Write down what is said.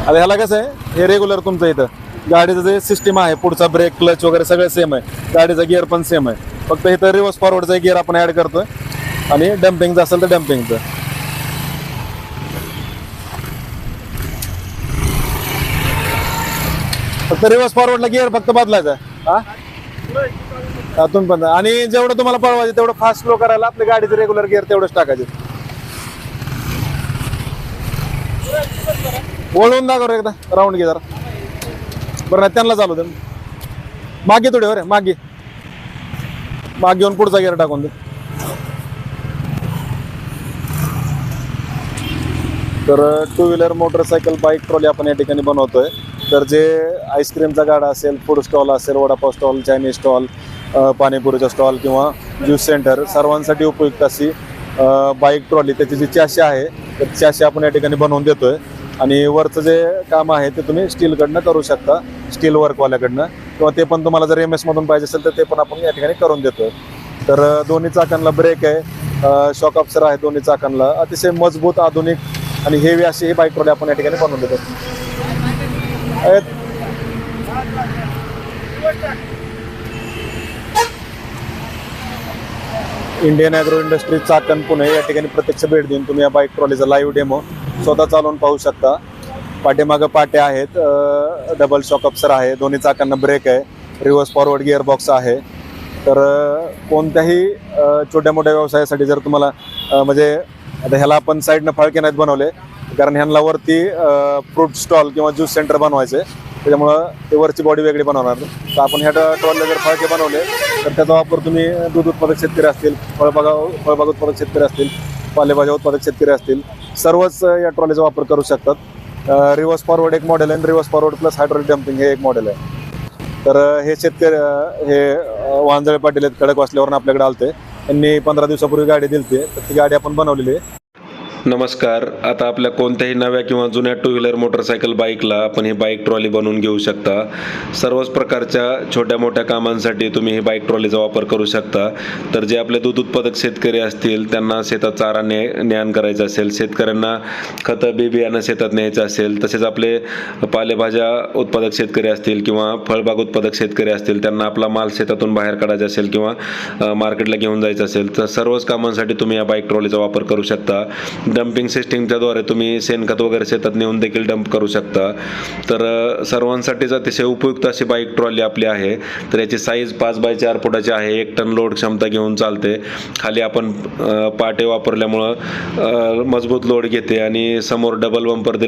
आता ह्याला कसं आहे, हे रेग्युलर तुमचं इथं गाडीचं जे सिस्टीम आहे, पुढचा ब्रेक क्लच वगैरे सगळं सेम आहे, गाडीचा गिअर पण सेम आहे, फक्त इथं रिव्हर्स फॉरवर्डचा गिअर आपण ॲड करतोय आणि डम्पिंगचं असेल तर डम्पिंगचं. फक्त रिव्हर्स फॉरवर्डला गिअर फक्त बदलायचा. हा त्यातून पण, आणि जेवढं तुम्हाला पळवायचं तेवढं फास्ट स्लो करायला आपल्या गाडीचं रेग्युलर गिअर तेवढंच टाकायचे. वळवून दाखव रे एकदा, राऊंड घे जरा. बरं नाही त्यांना चालू दे, मागे थोडी रे, मागे घेऊन पुढचा गिअर टाकून दे. तर two wheeler, motorcycle, bike, trolley आपण या ठिकाणी बनवतोय. तर जे आईस्क्रीमचा गाडा असेल, फूड स्टॉल असेल, वडापाव स्टॉल, चायनीज स्टॉल, पाणीपुरीचा स्टॉल किंवा ज्यूस सेंटर, सर्वांसाठी उपयुक्त अशी बाईक ट्रॉली, त्याची जी चॅशी आहे तर चॅशी आपण या ठिकाणी बनवून देतोय. आणि वरचं जे काम आहे ते तुम्ही स्टीलकडनं करू शकता, स्टील वर्कवाल्याकडनं, किंवा ते पण तुम्हाला जर MS मधून पाहिजे असेल तर ते पण आपण या ठिकाणी करून देतोय. तर दोन्ही चाकांना ब्रेक आहे, शॉक अब्सर आहे दोन्ही चाकांना, अतिशय मजबूत, आधुनिक आणि हेवी अशी ही बाईक ट्रॉली आपण या ठिकाणी बनवून देतो. Indian agro industries Chakan Pune या ठिकाणी प्रत्यक्ष भेट देऊन तुम्ही या बाईक ट्रॉलीचा लाईव्ह डेमो स्वतः चालवून पाहू शकता. पाठीमागं पाटे आहेत, डबल शॉक अब्सर आहे, दोन्ही चाकांना ब्रेक आहे, रिव्हर्स फॉरवर्ड गिअर बॉक्स आहे. तर कोणत्याही छोट्या मोठ्या व्यवसायासाठी जर तुम्हाला म्हणजे आता ह्याला आपण साईडनं फाळके नाहीत बनवले, कारण ह्यांना वरती फ्रूट स्टॉल किंवा ज्यूस सेंटर बनवायचे, त्याच्यामुळं ते वरची बॉडी वेगळी बनवणार. तर आपण ह्या ट्रॉलीला जर फाळके बनवले तर त्याचा वापर तुम्ही दूध उत्पादक शेतकरी असतील, फळबाग उत्पादक शेतकरी असतील, पालेभाज्या उत्पादक शेतकरी असतील, सर्वच या ट्रॉलीचा वापर करू शकतात. रिव्हर्स फॉरवर्ड एक मॉडेल आहे, reverse forward plus hydraulic dumping हे एक मॉडेल आहे. तर हे शेतकरी हे वांजळे पाटील आहेत, खडकवासल्यावरून आपल्याकडे आलते, त्यांनी 15 दिवसापूर्वी गाडी दिलती, तर ती गाडी आपण बनवलेली आहे. नमस्कार. आता आपल्या कोणत्याही नव्या किंवा जुन्या टू व्हीलर, मोटरसायकल, बाईकला आपण ही बाईक ट्रॉली बनवून घेऊ शकता. सर्वच प्रकारच्या छोट्या मोठ्या कामांसाठी तुम्ही ही बाईक ट्रॉलीचा वापर करू शकता. तर जे आपले दूध उत्पादक शेतकरी असतील, त्यांना शेतात चारा न्यान करायचं असेल, शेतकऱ्यांना खतं बी बियाणं शेतात न्यायचं असेल, तसेच आपले पालेभाज्या उत्पादक शेतकरी असतील किंवा फळबाग उत्पादक शेतकरी असतील, त्यांना आपला माल शेतातून बाहेर काढायचा असेल किंवा मार्केटला घेऊन जायचं असेल, तर सर्वच कामांसाठी तुम्ही या बाईक ट्रॉलीचा वापर करू शकता. डम्पिंग सिस्टीमच्या द्वारे तुम्ही शेणखत वगैरे शेतात नेऊन देखील डंप करू शकता. तर सर्वांसाठीच अतिशय उपयुक्त अशी बाईक ट्रॉली आपली आहे. तर याची साईज 5 बाय 4 फुटाची आहे, 1 टन लोड क्षमता घेऊन चालते. खाली आपण पाटे वापरल्यामुळं मजबूत लोड घेते आणि समोर डबल बंपर दिले